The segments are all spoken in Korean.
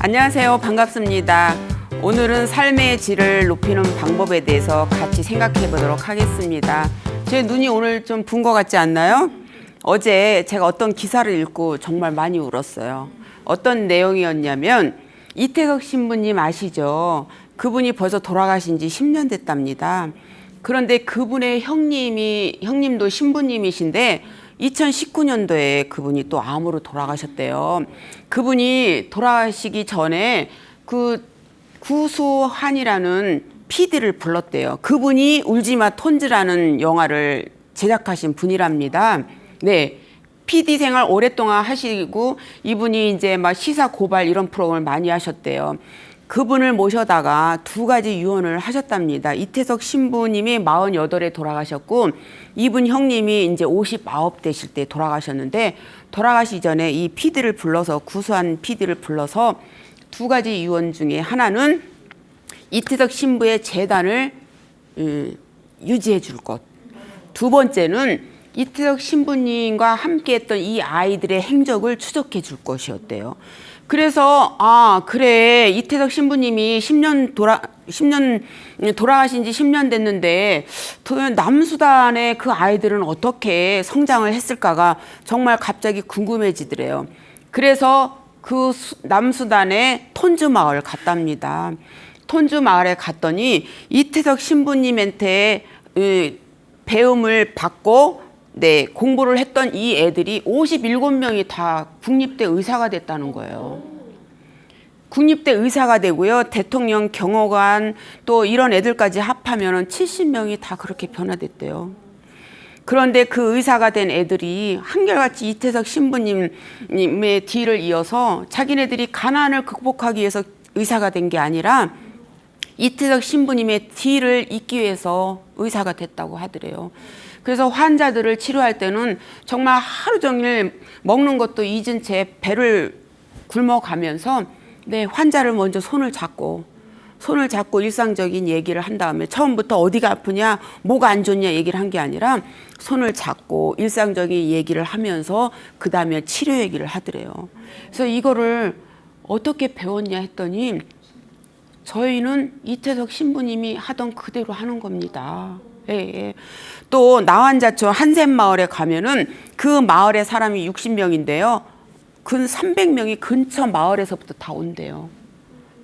안녕하세요. 반갑습니다. 오늘은 삶의 질을 높이는 방법에 대해서 같이 생각해 보도록 하겠습니다. 제 눈이 오늘 좀 분 것 같지 않나요? 어제 제가 어떤 기사를 읽고 정말 많이 울었어요. 어떤 내용이었냐면 이태석 신부님 아시죠? 그분이 벌써 돌아가신 지 10년 됐답니다. 그런데 그분의 형님도 신부님이신데 2019년도에 그분이 또 암으로 돌아가셨대요. 그분이 돌아가시기 전에 그 구수한이라는 PD를 불렀대요. 그분이 울지마 톤즈라는 영화를 제작하신 분이랍니다. 네. PD 생활 오랫동안 하시고 이분이 이제 막 시사 고발 이런 프로그램을 많이 하셨대요. 그분을 모셔다가 두 가지 유언을 하셨답니다. 이태석 신부님이 48에 돌아가셨고 이분 형님이 이제 59 되실 때 돌아가셨는데 돌아가시 전에 이 PD를 불러서 구수한 PD를 불러서 두 가지 유언 중에 하나는 이태석 신부의 재단을 유지해 줄 것. 두 번째는 이태석 신부님과 함께 했던 이 아이들의 행적을 추적해 줄 것이었대요. 그래서 그래 이태석 신부님이 10년 돌아가신 지 10년 됐는데 남수단의 그 아이들은 어떻게 성장을 했을까가 정말 갑자기 궁금해지더래요. 그래서 그 남수단의 톤즈 마을 갔답니다. 톤즈 마을에 갔더니 이태석 신부님한테 배움을 받고 공부를 했던 이 애들이 57명이 다 국립대 의사가 됐다는 거예요. 국립대 의사가 되고요. 대통령 경호관 또 이런 애들까지 합하면 70명이 다 그렇게 변화됐대요. 그런데 그 의사가 된 애들이 한결같이 이태석 신부님의 뒤를 이어서 자기네들이 가난을 극복하기 위해서 의사가 된 게 아니라 이태석 신부님의 뒤를 잇기 위해서 의사가 됐다고 하더래요. 그래서 환자들을 치료할 때는 정말 하루 종일 먹는 것도 잊은 채 배를 굶어가면서 환자를 먼저 손을 잡고 일상적인 얘기를 한 다음에 처음부터 어디가 아프냐 뭐가 안 좋냐 얘기를 한 게 아니라 손을 잡고 일상적인 얘기를 하면서 그 다음에 치료 얘기를 하더래요. 그래서 이거를 어떻게 배웠냐 했더니 저희는 이태석 신부님이 하던 그대로 하는 겁니다. 예. 또 나환자초 한샘마을에 가면은 그 마을의 사람이 60명인데요. 근 300명이 근처 마을에서부터 다 온대요.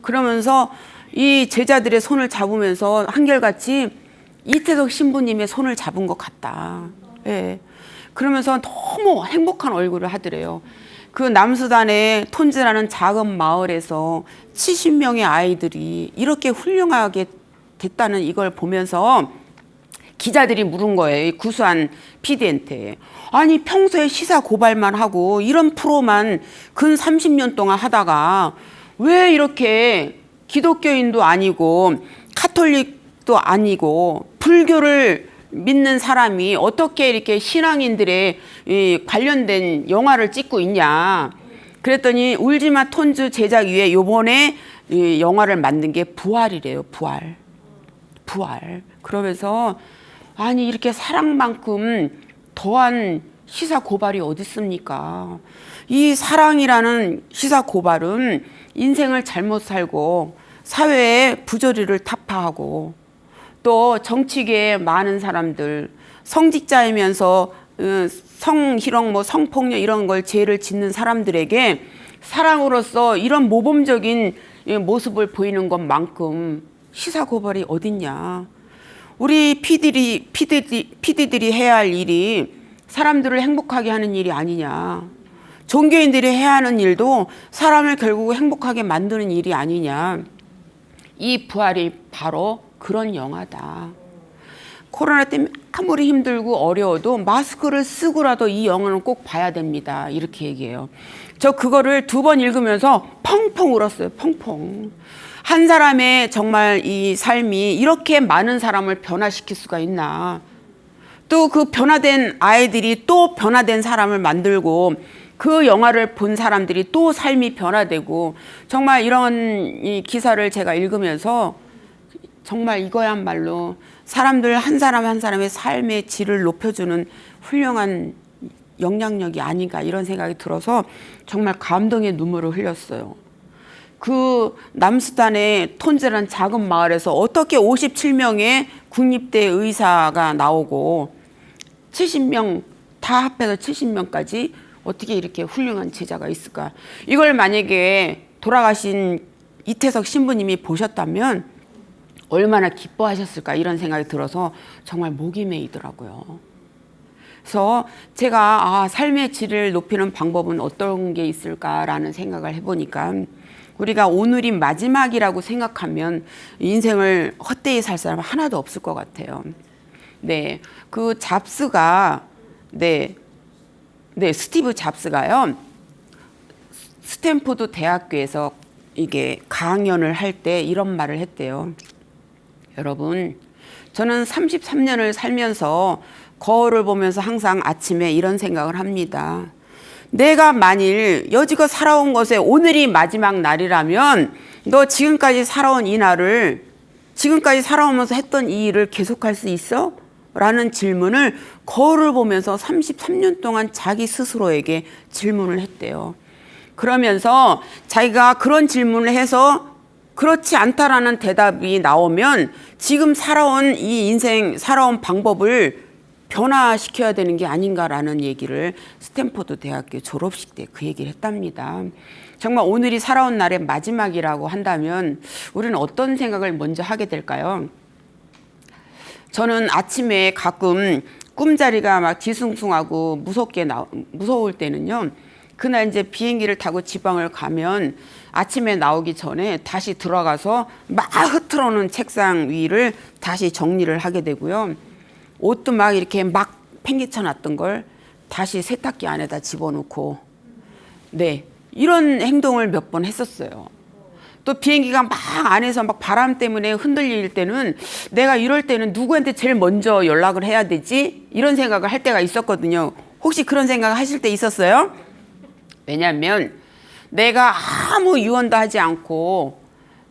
그러면서 이 제자들의 손을 잡으면서 한결같이 이태석 신부님의 손을 잡은 것 같다. 예. 그러면서 너무 행복한 얼굴을 하더래요. 그 남수단의 톤즈라는 작은 마을에서 70명의 아이들이 이렇게 훌륭하게 됐다는 이걸 보면서 기자들이 물은 거예요. 이 구수한 PD한테. 아니 평소에 시사 고발만 하고 이런 프로만 근 30년 동안 하다가 왜 이렇게 기독교인도 아니고 카톨릭도 아니고 불교를 믿는 사람이 어떻게 이렇게 신앙인들의 관련된 영화를 찍고 있냐. 그랬더니 울지마 톤즈 제작위에 요번에 영화를 만든 게 부활이래요. 부활. 그러면서 아니 이렇게 사랑만큼 더한 시사 고발이 어디 있습니까? 이 사랑이라는 시사 고발은 인생을 잘못 살고 사회의 부조리를 타파하고 또 정치계에 많은 사람들 성직자이면서 성희롱 성폭력 이런 걸 죄를 짓는 사람들에게 사랑으로서 이런 모범적인 모습을 보이는 것만큼 시사 고발이 어딨냐. 우리 PD들이 해야 할 일이 사람들을 행복하게 하는 일이 아니냐. 종교인들이 해야 하는 일도 사람을 결국 행복하게 만드는 일이 아니냐. 이 부활이 바로 그런 영화다. 코로나 때문에 아무리 힘들고 어려워도 마스크를 쓰고라도 이 영화는 꼭 봐야 됩니다. 이렇게 얘기해요. 저 그거를 2번 읽으면서 펑펑 울었어요. 펑펑. 한 사람의 정말 이 삶이 이렇게 많은 사람을 변화시킬 수가 있나. 또 그 변화된 아이들이 또 변화된 사람을 만들고 그 영화를 본 사람들이 또 삶이 변화되고 정말 이런 이 기사를 제가 읽으면서 정말 이거야말로 사람들 한 사람 한 사람의 삶의 질을 높여주는 훌륭한 영향력이 아닌가 이런 생각이 들어서 정말 감동의 눈물을 흘렸어요. 그 남수단의 톤즈라는 작은 마을에서 어떻게 57명의 국립대 의사가 나오고 70명 다 합해서 70명까지 어떻게 이렇게 훌륭한 제자가 있을까? 이걸 만약에 돌아가신 이태석 신부님이 보셨다면 얼마나 기뻐하셨을까 이런 생각이 들어서 정말 목이 메이더라고요. 그래서 제가 삶의 질을 높이는 방법은 어떤 게 있을까라는 생각을 해보니까 우리가 오늘이 마지막이라고 생각하면 인생을 헛되이 살 사람 하나도 없을 것 같아요. 네, 그 잡스가 스티브 잡스가요. 스탠포드 대학교에서 이게 강연을 할 때 이런 말을 했대요. 여러분, 저는 33년을 살면서 거울을 보면서 항상 아침에 이런 생각을 합니다. 내가 만일 여지껏 살아온 것에 오늘이 마지막 날이라면 너 지금까지 살아온 이 날을 지금까지 살아오면서 했던 이 일을 계속할 수 있어? 라는 질문을 거울을 보면서 33년 동안 자기 스스로에게 질문을 했대요. 그러면서 자기가 그런 질문을 해서 그렇지 않다라는 대답이 나오면 지금 살아온 이 인생 살아온 방법을 변화시켜야 되는 게 아닌가라는 얘기를 스탠포드 대학교 졸업식 때 그 얘기를 했답니다. 정말 오늘이 살아온 날의 마지막이라고 한다면 우리는 어떤 생각을 먼저 하게 될까요? 저는 아침에 가끔 꿈자리가 막 뒤숭숭하고 무서울 때는요. 그날 이제 비행기를 타고 지방을 가면 아침에 나오기 전에 다시 들어가서 막 흐트러놓은 책상 위를 다시 정리를 하게 되고요. 옷도 막 이렇게 막 팽개쳐 놨던 걸 다시 세탁기 안에다 집어넣고 이런 행동을 몇 번 했었어요. 또 비행기가 막 안에서 막 바람 때문에 흔들릴 때는 내가 이럴 때는 누구한테 제일 먼저 연락을 해야 되지? 이런 생각을 할 때가 있었거든요. 혹시 그런 생각 하실 때 있었어요? 왜냐하면 내가 아무 유언도 하지 않고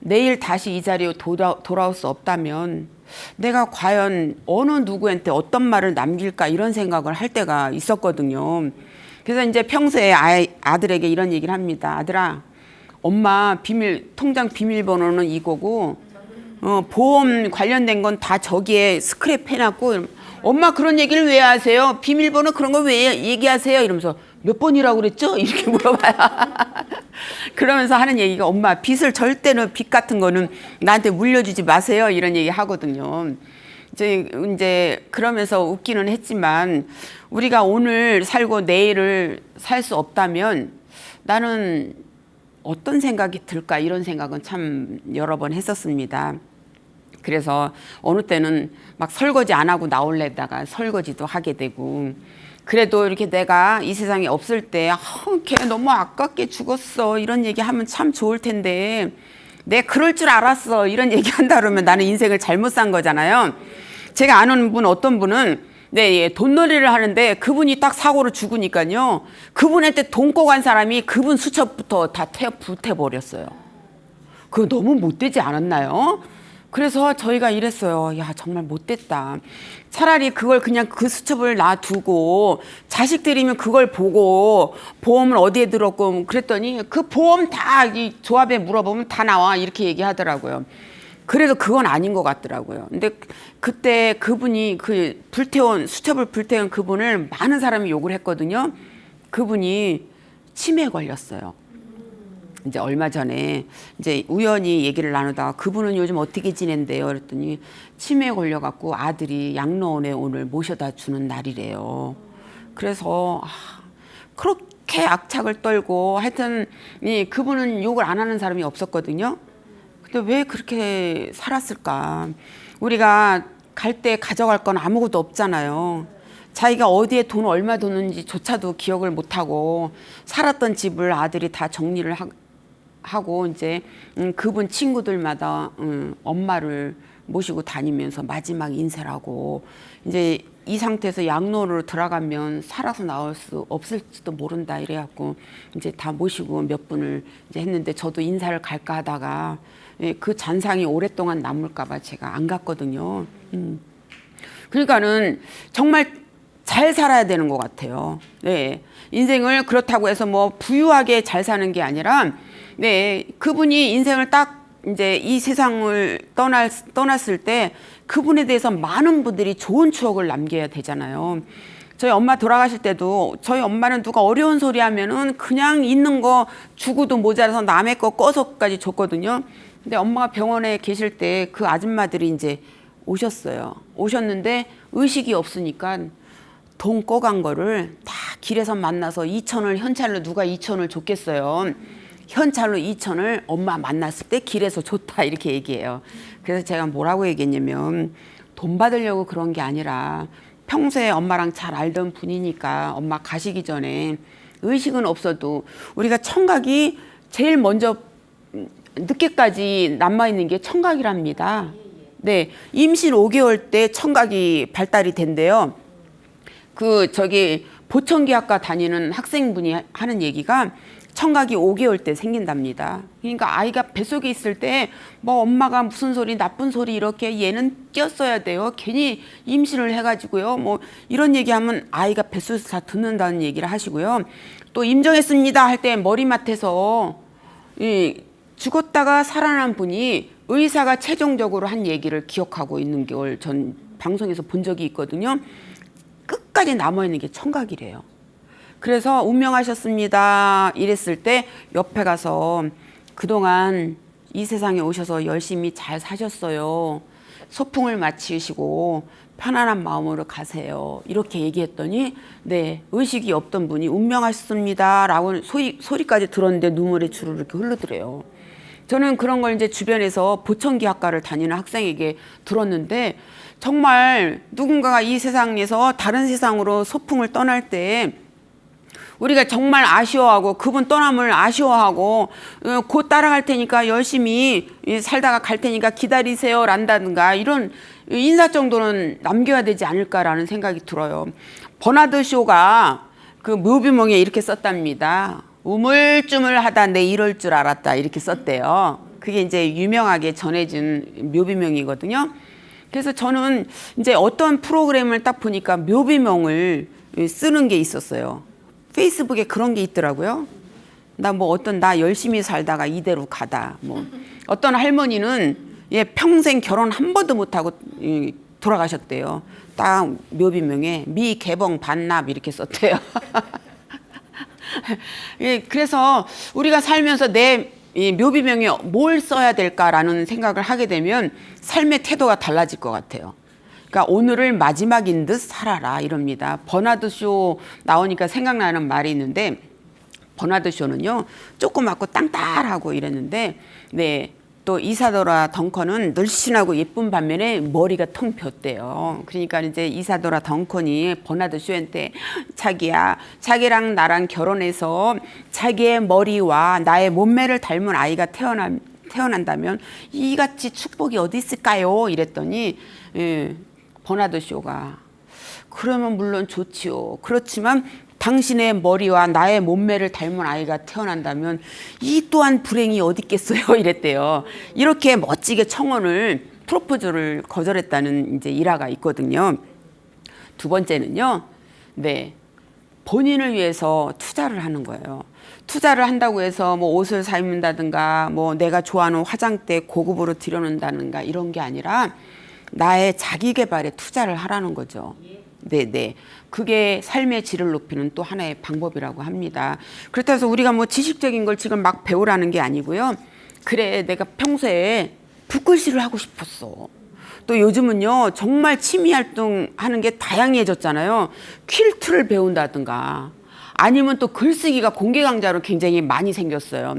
내일 다시 이 자리에 돌아올 수 없다면 내가 과연 어느 누구한테 어떤 말을 남길까 이런 생각을 할 때가 있었거든요. 그래서 이제 평소에 아들에게 이런 얘기를 합니다. 아들아, 엄마 통장 비밀번호는 이거고 보험 관련된 건 다 저기에 스크랩 해놨고 엄마 그런 얘기를 왜 하세요? 비밀번호 그런 거 왜 얘기하세요? 이러면서 몇 번이라고 그랬죠? 이렇게 물어봐요. 그러면서 하는 얘기가 엄마 빚을 절대로 빚 같은 거는 나한테 물려주지 마세요. 이런 얘기 하거든요. 이제 그러면서 웃기는 했지만 우리가 오늘 살고 내일을 살 수 없다면 나는 어떤 생각이 들까 이런 생각은 참 여러 번 했었습니다. 그래서 어느 때는 막 설거지 안 하고 나올래다가 설거지도 하게 되고 그래도 이렇게 내가 이 세상에 없을 때 걔 너무 아깝게 죽었어 이런 얘기하면 참 좋을 텐데 내가 그럴 줄 알았어 이런 얘기한다 그러면 나는 인생을 잘못 산 거잖아요. 제가 아는 어떤 분은 돈놀이를 하는데 그분이 딱 사고로 죽으니까요. 그분한테 돈 꼬간 사람이 그분 수첩부터 다 불태버렸어요. 그거 너무 못되지 않았나요? 그래서 저희가 이랬어요. 야, 정말 못됐다. 차라리 그걸 그냥 그 수첩을 놔두고 자식들이면 그걸 보고 보험을 어디에 들었고 그랬더니 그 보험 다 이 조합에 물어보면 다 나와 이렇게 얘기하더라고요. 그래도 그건 아닌 것 같더라고요. 근데 그때 그분이 그 수첩을 불태운 그분을 많은 사람이 욕을 했거든요. 그분이 치매에 걸렸어요. 이제 얼마 전에 이제 우연히 얘기를 나누다가 그분은 요즘 어떻게 지낸대요? 그랬더니 치매에 걸려갖고 아들이 양로원에 오늘 모셔다 주는 날이래요. 그래서 그렇게 악착을 떨고 하여튼 그분은 욕을 안 하는 사람이 없었거든요. 근데 왜 그렇게 살았을까? 우리가 갈 때 가져갈 건 아무것도 없잖아요. 자기가 어디에 돈 얼마 뒀는지조차도 기억을 못하고 살았던 집을 아들이 다 정리를 하고 이제 그분 친구들마다 엄마를 모시고 다니면서 마지막 인사를 하고 이제 이 상태에서 양로로 들어가면 살아서 나올 수 없을지도 모른다 이래갖고 이제 다 모시고 몇 분을 이제 했는데 저도 인사를 갈까 하다가 그 잔상이 오랫동안 남을까봐 제가 안 갔거든요. 그러니까는 정말 잘 살아야 되는 것 같아요. 인생을 그렇다고 해서 뭐 부유하게 잘 사는 게 아니라 네, 그분이 인생을 딱 이제 이 세상을 떠났을 때 그분에 대해서 많은 분들이 좋은 추억을 남겨야 되잖아요. 저희 엄마 돌아가실 때도 저희 엄마는 누가 어려운 소리 하면은 그냥 있는 거 주고도 모자라서 남의 거 꺼서까지 줬거든요. 근데 엄마가 병원에 계실 때 그 아줌마들이 이제 오셨어요. 오셨는데 의식이 없으니까 돈 꺼간 거를 다 길에서 만나서 2,000을 현찰로 누가 2,000을 줬겠어요. 현찰로 2,000을 엄마 만났을 때 길에서 줬다 이렇게 얘기해요. 그래서 제가 뭐라고 얘기했냐면 돈 받으려고 그런 게 아니라 평소에 엄마랑 잘 알던 분이니까 엄마 가시기 전에 의식은 없어도 우리가 청각이 제일 먼저 늦게까지 남아있는 게 청각이랍니다. 네, 임신 5개월 때 청각이 발달이 된대요. 보청기학과 다니는 학생분이 하는 얘기가 청각이 5개월 때 생긴답니다. 그러니까 아이가 뱃속에 있을 때 뭐 엄마가 무슨 소리 나쁜 소리 이렇게 얘는 꼈어야 돼요. 괜히 임신을 해가지고요. 뭐 이런 얘기하면 아이가 뱃속에서 다 듣는다는 얘기를 하시고요. 또 임정했습니다 할 때 머리맡에서 죽었다가 살아난 분이 의사가 최종적으로 한 얘기를 기억하고 있는 걸 전 방송에서 본 적이 있거든요. 끝까지 남아있는 게 청각이래요. 그래서 운명하셨습니다 이랬을 때 옆에 가서 그동안 이 세상에 오셔서 열심히 잘 사셨어요. 소풍을 마치시고 편안한 마음으로 가세요. 이렇게 얘기했더니 네, 의식이 없던 분이 운명하셨습니다 라고 소리까지 들었는데 눈물이 주르르 이렇게 흐르더래요. 저는 그런 걸 이제 주변에서 보청기학과를 다니는 학생에게 들었는데 정말 누군가가 이 세상에서 다른 세상으로 소풍을 떠날 때 우리가 정말 아쉬워하고 그분 떠남을 아쉬워하고 곧 따라갈 테니까 열심히 살다가 갈 테니까 기다리세요 란다든가 이런 인사 정도는 남겨야 되지 않을까라는 생각이 들어요. 버나드 쇼가 그 묘비명에 이렇게 썼답니다. 우물쭈물하다 내 이럴 줄 알았다 이렇게 썼대요. 그게 이제 유명하게 전해진 묘비명이거든요. 그래서 저는 이제 어떤 프로그램을 딱 보니까 묘비명을 쓰는 게 있었어요. 페이스북에 그런 게 있더라고요. 나 열심히 살다가 이대로 가다. 뭐 어떤 할머니는 평생 결혼 한 번도 못 하고 돌아가셨대요. 딱 묘비명에 미개봉 반납 이렇게 썼대요. 그래서 우리가 살면서 내 묘비명에 뭘 써야 될까라는 생각을 하게 되면 삶의 태도가 달라질 것 같아요. 그러니까 오늘을 마지막인 듯 살아라 이럽니다. 버나드 쇼 나오니까 생각나는 말이 있는데 버나드 쇼는요 조그맣고 땅딸하고 이랬는데 네, 또 이사도라 덩컨은 늘씬하고 예쁜 반면에 머리가 텅 폈대요. 그러니까 이제 이사도라 덩컨이 버나드 쇼한테 자기랑 나랑 결혼해서 자기의 머리와 나의 몸매를 닮은 아이가 태어난다면 이같이 축복이 어디 있을까요? 이랬더니 버나드 쇼가 그러면 물론 좋지요. 그렇지만 당신의 머리와 나의 몸매를 닮은 아이가 태어난다면 이 또한 불행이 어디 있겠어요? 이랬대요. 이렇게 멋지게 프로포즈를 거절했다는 이제 일화가 있거든요. 두 번째는요, 네, 본인을 위해서 투자를 하는 거예요. 투자를 한다고 해서 뭐 옷을 사 입는다든가 뭐 내가 좋아하는 화장대 고급으로 들여놓는다든가 이런 게 아니라 나의 자기 개발에 투자를 하라는 거죠. 네네. 그게 삶의 질을 높이는 또 하나의 방법이라고 합니다. 그렇다고 해서 우리가 뭐 지식적인 걸 지금 막 배우라는 게 아니고요. 그래, 내가 평소에 붓글씨를 하고 싶었어. 또 요즘은요, 정말 취미 활동 하는 게 다양해졌잖아요. 퀼트를 배운다든가 아니면 또 글쓰기가 공개 강좌로 굉장히 많이 생겼어요.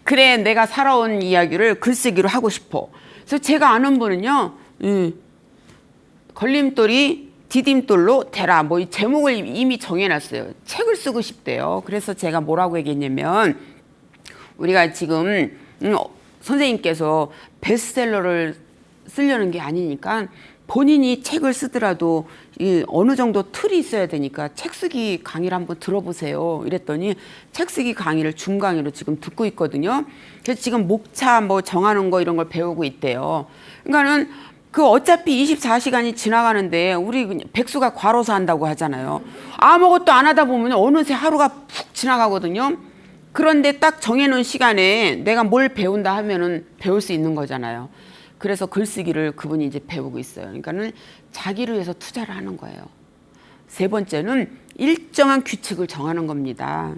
그래, 내가 살아온 이야기를 글쓰기로 하고 싶어. 그래서 제가 아는 분은요, 걸림돌이 디딤돌로 되라 뭐 이 제목을 이미 정해놨어요. 책을 쓰고 싶대요. 그래서 제가 뭐라고 얘기했냐면 우리가 지금 선생님께서 베스트셀러를 쓰려는 게 아니니까 본인이 책을 쓰더라도 어느 정도 틀이 있어야 되니까 책 쓰기 강의를 한번 들어보세요. 이랬더니 책 쓰기 강의를 중강의로 지금 듣고 있거든요. 그래서 지금 목차 뭐 정하는 거 이런 걸 배우고 있대요. 그러니까는 그 어차피 24시간이 지나가는데 우리 백수가 과로사 한다고 하잖아요. 아무것도 안 하다 보면 어느새 하루가 푹 지나가거든요. 그런데 딱 정해놓은 시간에 내가 뭘 배운다 하면은 배울 수 있는 거잖아요. 그래서 글쓰기를 그분이 이제 배우고 있어요. 그러니까는 자기를 위해서 투자를 하는 거예요. 세 번째는 일정한 규칙을 정하는 겁니다.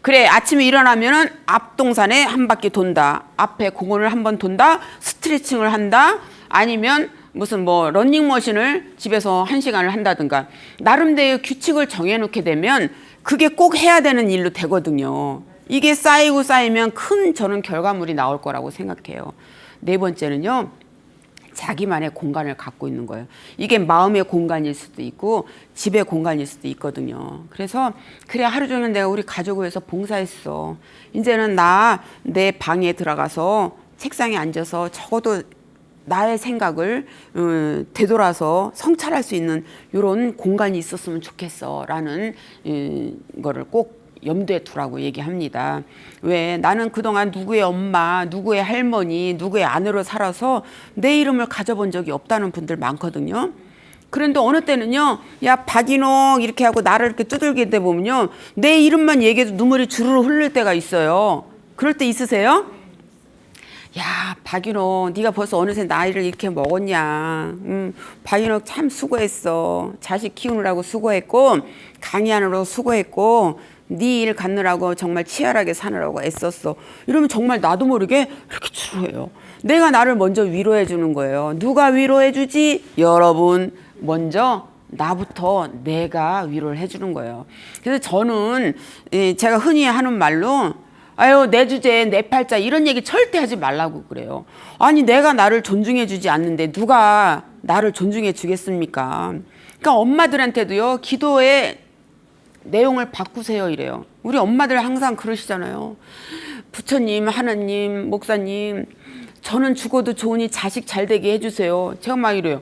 그래, 아침에 일어나면은 앞동산에 한 바퀴 돈다. 앞에 공원을 한 번 돈다. 스트레칭을 한다. 아니면 무슨 뭐 러닝머신을 집에서 1시간을 한다든가. 나름대로 규칙을 정해놓게 되면 그게 꼭 해야 되는 일로 되거든요. 이게 쌓이고 쌓이면 큰 저는 결과물이 나올 거라고 생각해요. 네 번째는요. 자기만의 공간을 갖고 있는 거예요. 이게 마음의 공간일 수도 있고 집의 공간일 수도 있거든요. 그래서 그래, 하루 종일 내가 우리 가족을 위해서 봉사했어. 이제는 나 내 방에 들어가서 책상에 앉아서 적어도 나의 생각을 되돌아서 성찰할 수 있는 이런 공간이 있었으면 좋겠어 라는 거를 꼭 염두에 두라고 얘기합니다. 왜? 나는 그동안 누구의 엄마, 누구의 할머니, 누구의 아내로 살아서 내 이름을 가져본 적이 없다는 분들 많거든요. 그런데 어느 때는요, 야, 박인옥 이렇게 하고 나를 이렇게 두들길 때 보면요, 내 이름만 얘기해도 눈물이 주르르 흐를 때가 있어요. 그럴 때 있으세요? 야, 박인옥, 네가 벌써 어느새 나이를 이렇게 먹었냐. 박인옥 참 수고했어. 자식 키우느라고 수고했고 강의하느라고 수고했고 네 일 갖느라고 정말 치열하게 사느라고 애썼어. 이러면 정말 나도 모르게 이렇게 추해요. 내가 나를 먼저 위로해 주는 거예요. 누가 위로해 주지? 여러분. 먼저 나부터 내가 위로를 해 주는 거예요. 그래서 저는 제가 흔히 하는 말로 아유, 내 주제, 내 팔자 이런 얘기 절대 하지 말라고 그래요. 아니, 내가 나를 존중해 주지 않는데 누가 나를 존중해 주겠습니까? 그러니까 엄마들한테도요, 기도의 내용을 바꾸세요 이래요. 우리 엄마들 항상 그러시잖아요. 부처님, 하나님, 목사님, 저는 죽어도 좋으니 자식 잘 되게 해주세요. 제가 막 이래요.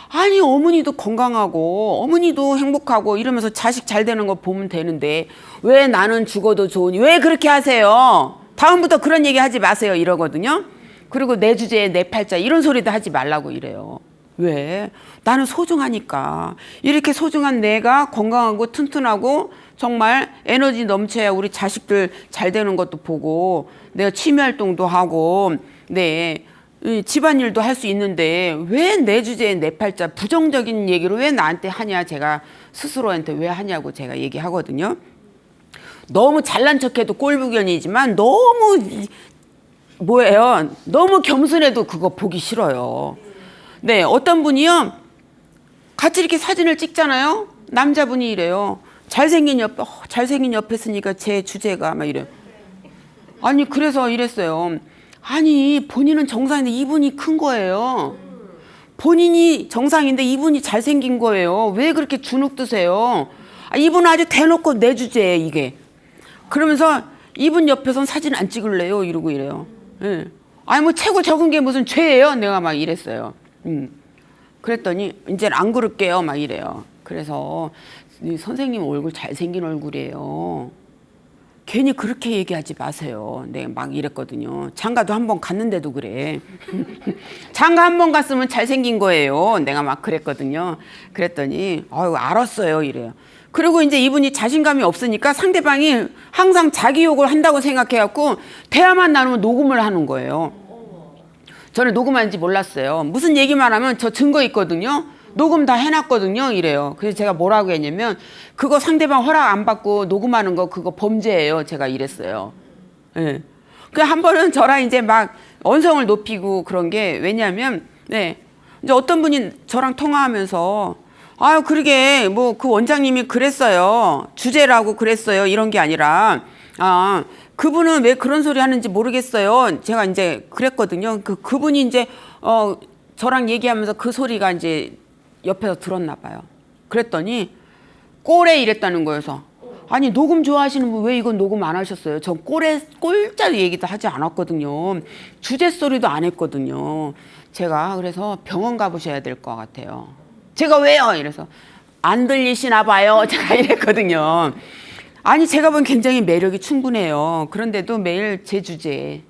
아니, 어머니도 건강하고 어머니도 행복하고 이러면서 자식 잘 되는 거 보면 되는데 왜 나는 죽어도 좋으니 왜 그렇게 하세요? 다음부터 그런 얘기 하지 마세요 이러거든요. 그리고 내 주제에 내 팔자 이런 소리도 하지 말라고 이래요. 왜? 나는 소중하니까. 이렇게 소중한 내가 건강하고 튼튼하고 정말 에너지 넘쳐야 우리 자식들 잘 되는 것도 보고 내가 취미 활동도 하고 네, 집안일도 할 수 있는데 왜 내 주제에 내 팔자 부정적인 얘기를 왜 나한테 하냐, 제가 스스로한테 왜 하냐고 제가 얘기하거든요. 너무 잘난 척해도 꼴불견이지만 너무 뭐예요? 너무 겸손해도 그거 보기 싫어요. 네, 어떤 분이요, 같이 이렇게 사진을 찍잖아요. 남자분이 이래요. 잘생긴 옆에 쓰니까 제 주제가 막 이래요. 아니, 그래서 이랬어요. 아니, 본인은 정상인데 이분이 큰 거예요. 본인이 정상인데 이분이 잘생긴 거예요. 왜 그렇게 주눅 드세요? 이분은 아주 대놓고 내 주제에 이게. 그러면서 이분 옆에선 사진 안 찍을래요? 이러고 이래요. 예. 아니, 뭐 최고 적은 게 무슨 죄예요? 내가 막 이랬어요. 그랬더니 이제는 안 그럴게요 막 이래요. 그래서 선생님 얼굴 잘생긴 얼굴이에요. 괜히 그렇게 얘기하지 마세요. 내가 막 이랬거든요. 장가도 한 번 갔는데도 그래. 장가 한 번 갔으면 잘생긴 거예요. 내가 막 그랬거든요. 그랬더니 아유, 알았어요 이래요. 그리고 이제 이분이 자신감이 없으니까 상대방이 항상 자기 욕을 한다고 생각해갖고 대화만 나누면 녹음을 하는 거예요. 저는 녹음하는지 몰랐어요. 무슨 얘기만 하면 저 증거 있거든요. 녹음 다 해놨거든요. 이래요. 그래서 제가 뭐라고 했냐면 그거 상대방 허락 안 받고 녹음하는 거 그거 범죄예요. 제가 이랬어요. 예. 그 한 번은 저랑 이제 막 언성을 높이고 그런 게 왜냐면 네. 이제 어떤 분이 저랑 통화하면서 아유, 그러게 뭐 그 원장님이 그랬어요. 주제라고 그랬어요. 이런 게 아니라 그분은 왜 그런 소리 하는지 모르겠어요. 제가 이제 그랬거든요. 그분이 이제 저랑 얘기하면서 그 소리가 이제 옆에서 들었나 봐요. 그랬더니 꼴에 이랬다는 거여서 아니, 녹음 좋아하시는 분 왜 이건 녹음 안 하셨어요? 전 꼴짜리 얘기도 하지 않았거든요. 주제 소리도 안 했거든요. 제가 그래서 병원 가보셔야 될 것 같아요. 제가 왜요? 이래서 안 들리시나 봐요. 제가 이랬거든요. 아니, 제가 보면 굉장히 매력이 충분해요. 그런데도 매일 제 주제에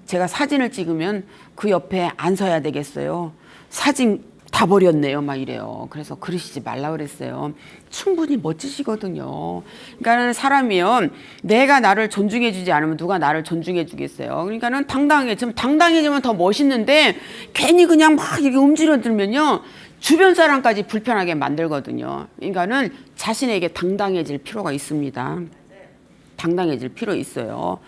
제가 사진을 찍으면 그 옆에 안 서야 되겠어요. 사진 다 버렸네요. 막 이래요. 그래서 그러시지 말라 그랬어요. 충분히 멋지시거든요. 그러니까는 사람이요, 내가 나를 존중해주지 않으면 누가 나를 존중해주겠어요. 그러니까는 당당해지면 더 멋있는데 괜히 그냥 막 이렇게 움츠러들면요, 주변 사람까지 불편하게 만들거든요. 그러니까는 자신에게 당당해질 필요가 있습니다. 당당해질 필요 있어요.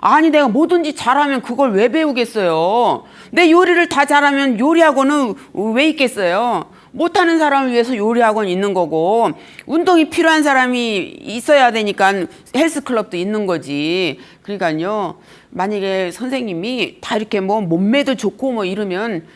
아니 내가 뭐든지 잘하면 그걸 왜 배우겠어요. 내 요리를 다 잘하면 요리학원은 왜 있겠어요. 못하는 사람을 위해서 요리학원 있는 거고, 운동이 필요한 사람이 있어야 되니까 헬스클럽도 있는 거지. 그러니까요, 만약에 선생님이 다 이렇게 뭐 몸매도 좋고 뭐 이러면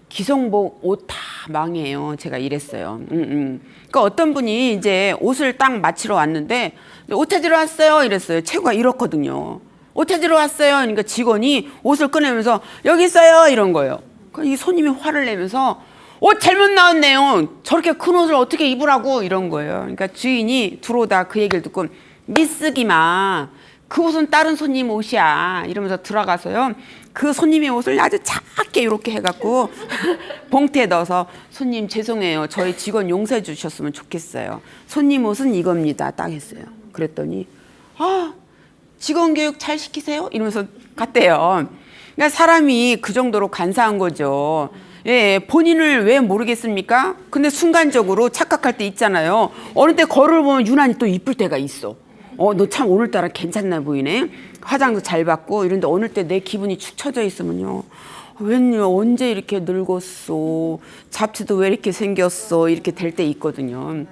기성복 옷 다 망해요. 제가 이랬어요. 그러니까 어떤 분이 이제 옷을 딱 맞추러 왔는데 옷 찾으러 왔어요 이랬어요. 체구가 이렇거든요. 옷 찾으러 왔어요. 그러니까 직원이 옷을 꺼내면서 여기 있어요 이런 거예요. 그러니까 이 손님이 화를 내면서 옷 잘못 나왔네요. 저렇게 큰 옷을 어떻게 입으라고 이런 거예요. 그러니까 주인이 들어오다 그 얘기를 듣고 미쓰기마, 그 옷은 다른 손님 옷이야 이러면서 들어가서요, 그 손님의 옷을 아주 작게 이렇게 해갖고 봉투에 넣어서 손님 죄송해요. 저희 직원 용서해 주셨으면 좋겠어요. 손님 옷은 이겁니다. 딱 했어요. 그랬더니 직원 교육 잘 시키세요? 이러면서 갔대요. 그러니까 사람이 그 정도로 간사한 거죠. 예, 본인을 왜 모르겠습니까? 근데 순간적으로 착각할 때 있잖아요. 어느 때 거울을 보면 유난히 또 이쁠 때가 있어. 너 참 오늘따라 괜찮나 보이네. 화장도 잘 받고 이런데 어느 때 내 기분이 축 처져 있으면요, 웬일 언제 이렇게 늙었어, 잡티도 왜 이렇게 생겼어, 이렇게 될 때 있거든요.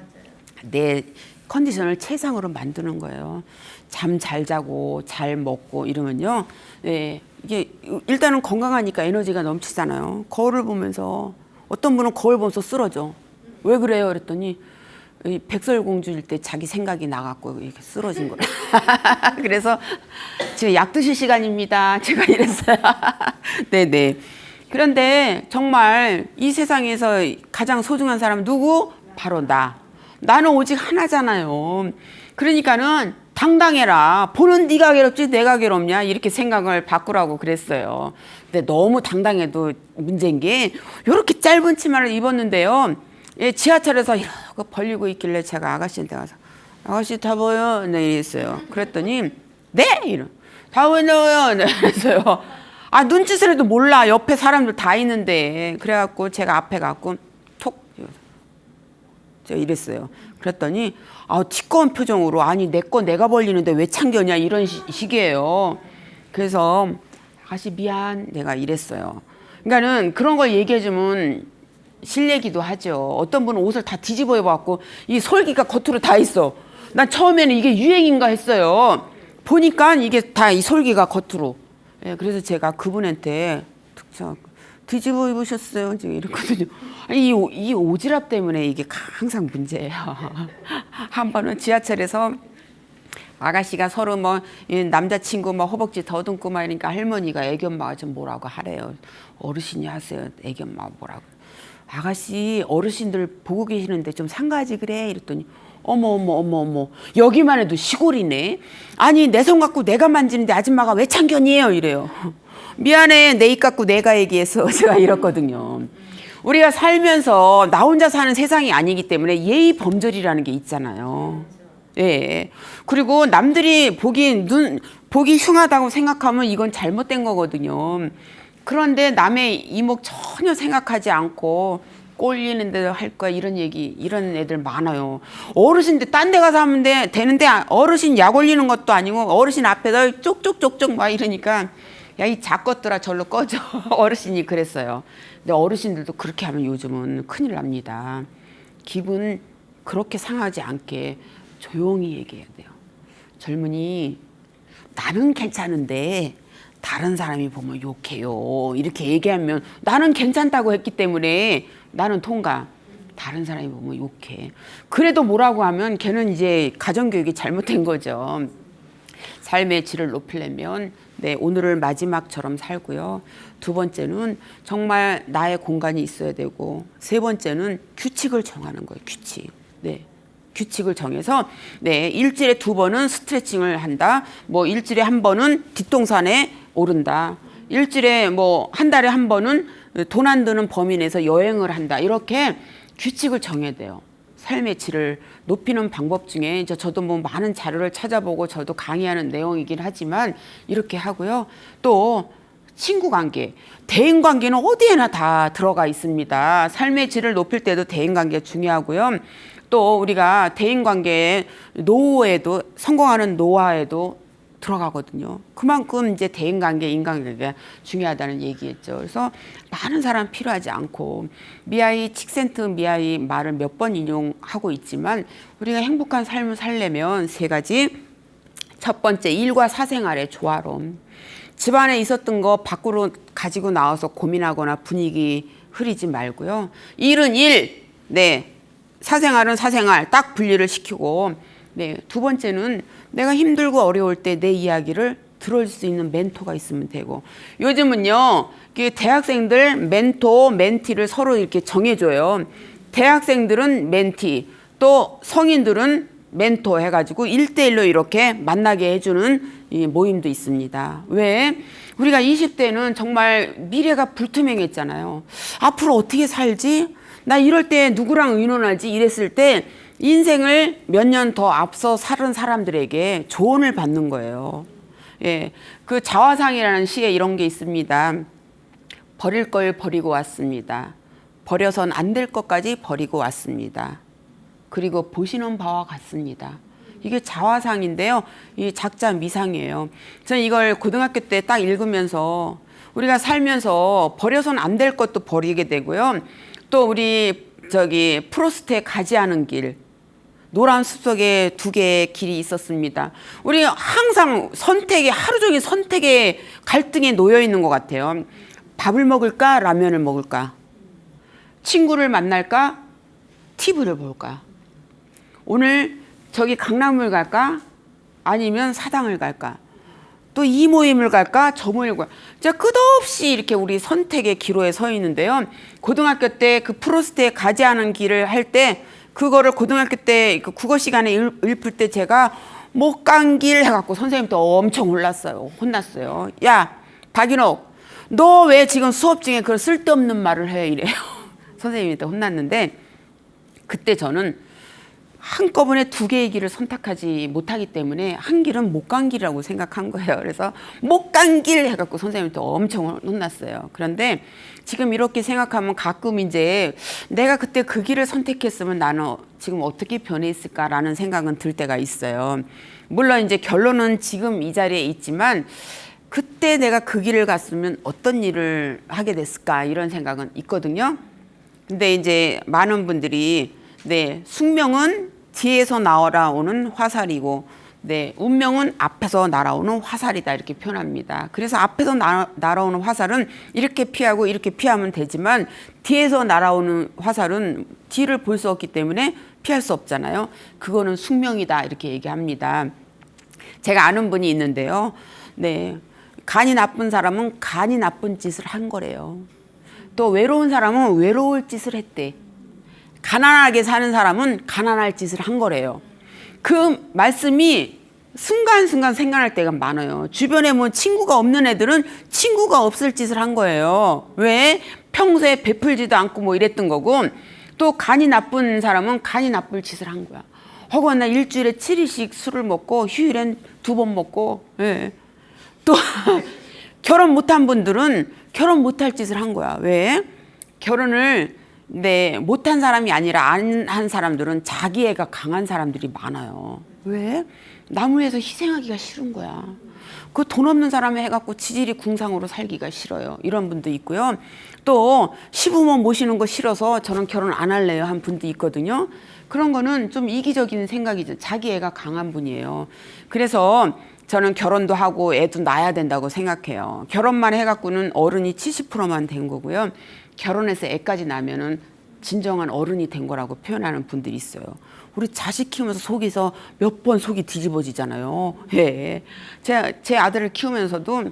내 컨디션을 최상으로 만드는 거예요. 잠 잘 자고 잘 먹고 이러면요, 예, 이게 일단은 건강하니까 에너지가 넘치잖아요. 거울을 보면서, 어떤 분은 거울 보면서 쓰러져. 왜 그래요? 그랬더니 백설공주일 때 자기 생각이 나갖고 이렇게 쓰러진 거라. 그래서 지금 약 드실 시간입니다. 제가 이랬어요. 네네. 그런데 정말 이 세상에서 가장 소중한 사람은 누구? 바로 나. 나는 오직 하나잖아요. 그러니까는 당당해라. 보는 네가 괴롭지 내가 괴롭냐, 이렇게 생각을 바꾸라고 그랬어요. 근데 너무 당당해도 문제인 게, 이렇게 짧은 치마를 입었는데요, 예, 지하철에서 이렇게 벌리고 있길래 제가 아가씨한테 가서 아가씨 다 보여? 네, 이랬어요. 그랬더니 네? 이러. 다 보여요? 네, 이랬어요. 눈짓을 해도 몰라. 옆에 사람들 다 있는데. 그래갖고 제가 앞에 가고 톡 제가 이랬어요. 그랬더니 티꺼운 표정으로, 아니 내 거 내가 벌리는데 왜 참견이야, 이런 식이에요. 그래서 아가씨 미안, 내가 이랬어요. 그러니까는 그런 걸 얘기해주면 실례기도 하죠. 어떤 분은 옷을 다 뒤집어 입어갖고 이 솔기가 겉으로 다 있어. 난 처음에는 이게 유행인가 했어요. 보니까 이게 다 이 솔기가 겉으로. 예, 그래서 제가 그분한테 뒤집어 입으셨어요? 제가 이랬거든요. 이 오지랖 때문에 이게 항상 문제예요. 한 번은 지하철에서 아가씨가 서로 뭐 남자친구 뭐 허벅지 더듬고 막 이러니까 할머니가 애기 엄마가 좀 뭐라고 하래요. 어르신이 하세요. 애기 엄마가 뭐라고. 아가씨 어르신들 보고 계시는데 좀 상가하지 그래? 이랬더니 어머 여기만 해도 시골이네. 아니 내 손 갖고 내가 만지는데 아줌마가 왜 참견이에요? 이래요. 미안해, 내 입 갖고 내가 얘기해서 제가 이랬거든요. 우리가 살면서 나 혼자 사는 세상이 아니기 때문에 예의 범절이라는 게 있잖아요. 예. 그리고 남들이 보기 흉하다고 생각하면 이건 잘못된 거거든요. 그런데 남의 이목 전혀 생각하지 않고 꼴리는 대로 할 거야, 이런 애들 많아요. 어르신들 딴 데 가서 하면 되는데 어르신 약 올리는 것도 아니고 어르신 앞에다 쪽쪽쪽쪽 막 이러니까 야, 이 작것들아 절로 꺼져. 어르신이 그랬어요. 근데 어르신들도 그렇게 하면 요즘은 큰일 납니다. 기분 그렇게 상하지 않게 조용히 얘기해야 돼요. 젊은이, 나는 괜찮은데 다른 사람이 보면 욕해요. 이렇게 얘기하면 나는 괜찮다고 했기 때문에 나는 통과. 다른 사람이 보면 욕해. 그래도 뭐라고 하면 걔는 이제 가정교육이 잘못된 거죠. 삶의 질을 높이려면 오늘을 마지막처럼 살고요. 두 번째는 정말 나의 공간이 있어야 되고, 세 번째는 규칙을 정하는 거예요. 규칙. 규칙을 정해서 일주일에 2번은 스트레칭을 한다. 뭐 일주일에 1번은 뒷동산에 오른다. 일주일에 뭐 한 달에 한 번은 돈 안 드는 범위 내에서 여행을 한다. 이렇게 규칙을 정해야 돼요. 삶의 질을 높이는 방법 중에 이제 저도 뭐 많은 자료를 찾아보고 저도 강의하는 내용이긴 하지만 이렇게 하고요. 또 친구 관계, 대인 관계는 어디에나 다 들어가 있습니다. 삶의 질을 높일 때도 대인 관계 중요하고요. 또 우리가 대인 관계의 노후에도 성공하는 노화에도 들어가거든요. 그만큼 이제 대인 관계, 인간관계가 중요하다는 얘기겠죠. 그래서 많은 사람 필요하지 않고 미하이 칙센트 미하이 말을 몇 번 인용하고 있지만 우리가 행복한 삶을 살려면 세 가지. 첫 번째, 일과 사생활의 조화로움. 집안에 있었던 거 밖으로 가지고 나와서 고민하거나 분위기 흐리지 말고요. 일은 일, 네, 사생활은 사생활 딱 분리를 시키고, 네, 두 번째는 내가 힘들고 어려울 때 내 이야기를 들을 수 있는 멘토가 있으면 되고, 요즘은요 대학생들 멘토, 멘티를 서로 이렇게 정해줘요. 대학생들은 멘티, 또 성인들은 멘토 해가지고 1대1로 이렇게 만나게 해주는 이 모임도 있습니다. 왜? 우리가 20대는 정말 미래가 불투명했잖아요. 앞으로 어떻게 살지? 나 이럴 때 누구랑 의논하지? 이랬을 때 인생을 몇 년 더 앞서 살은 사람들에게 조언을 받는 거예요. 예, 그 자화상이라는 시에 이런 게 있습니다. 버릴 걸 버리고 왔습니다. 버려선 안 될 것까지 버리고 왔습니다. 그리고 보시는 바와 같습니다. 이게 자화상인데요. 이 작자 미상이에요. 저는 이걸 고등학교 때 딱 읽으면서 우리가 살면서 버려선 안 될 것도 버리게 되고요. 또 우리 프로스트의 가지 않은 길, 노란 숲속에 두 개의 길이 있었습니다. 우리 항상 선택에, 하루 종일 선택의 갈등에 놓여 있는 것 같아요. 밥을 먹을까? 라면을 먹을까? 친구를 만날까? TV를 볼까? 오늘 저기 강남을 갈까? 아니면 사당을 갈까? 또 이 모임을 갈까? 저 모임을 갈까? 진짜 끝없이 이렇게 우리 선택의 기로에 서 있는데요. 고등학교 때 그 프로스트의 가지 않은 길을 할 때 그거를 고등학교 때 그 국어 시간에 읊을 때 제가 못 간 길 해갖고 선생님도 엄청 혼났어요. 야, 박인옥, 너 왜 지금 수업 중에 그런 쓸데없는 말을 해? 이래요. 선생님한테 혼났는데 그때 저는 한꺼번에 두 개의 길을 선택하지 못하기 때문에 한 길은 못 간 길이라고 생각한 거예요. 그래서 못 간 길 해갖고 선생님한테 엄청 혼났어요. 그런데 지금 이렇게 생각하면 가끔 이제 내가 그때 그 길을 선택했으면 나는 지금 어떻게 변했을까라는 생각은 들 때가 있어요. 물론 이제 결론은 지금 이 자리에 있지만 그때 내가 그 길을 갔으면 어떤 일을 하게 됐을까 이런 생각은 있거든요. 근데 이제 많은 분들이 네, 숙명은 뒤에서 날아오는 화살이고 네, 운명은 앞에서 날아오는 화살이다 이렇게 표현합니다. 그래서 앞에서 날아오는 화살은 이렇게 피하고 이렇게 피하면 되지만 뒤에서 날아오는 화살은 뒤를 볼 수 없기 때문에 피할 수 없잖아요. 그거는 숙명이다 이렇게 얘기합니다. 제가 아는 분이 있는데요. 네, 간이 나쁜 사람은 간이 나쁜 짓을 한 거래요. 또 외로운 사람은 외로울 짓을 했대. 가난하게 사는 사람은 가난할 짓을 한 거래요. 그 말씀이 순간순간 생각날 때가 많아요. 주변에 뭐 친구가 없는 애들은 친구가 없을 짓을 한 거예요. 왜? 평소에 베풀지도 않고 뭐 이랬던 거고, 또 간이 나쁜 사람은 간이 나쁠 짓을 한 거야. 허구한 날 일주일에 7일씩 술을 먹고 휴일엔 2번 먹고, 예. 또 결혼 못한 분들은 결혼 못할 짓을 한 거야. 왜? 결혼을 네, 못한 사람이 아니라 안 한 사람들은 자기 애가 강한 사람들이 많아요. 왜? 나무에서 희생하기가 싫은 거야. 그 돈 없는 사람이 해갖고 지질이 궁상으로 살기가 싫어요. 이런 분도 있고요. 또 시부모 모시는 거 싫어서 저는 결혼 안 할래요 한 분도 있거든요. 그런 거는 좀 이기적인 생각이죠. 자기 애가 강한 분이에요. 그래서 저는 결혼도 하고 애도 낳아야 된다고 생각해요. 결혼만 해갖고는 어른이 70%만 된 거고요. 결혼해서 애까지 낳으면은 진정한 어른이 된 거라고 표현하는 분들이 있어요. 우리 자식 키우면서 속에서 몇 번 속이 뒤집어지잖아요. 예. 제 아들을 키우면서도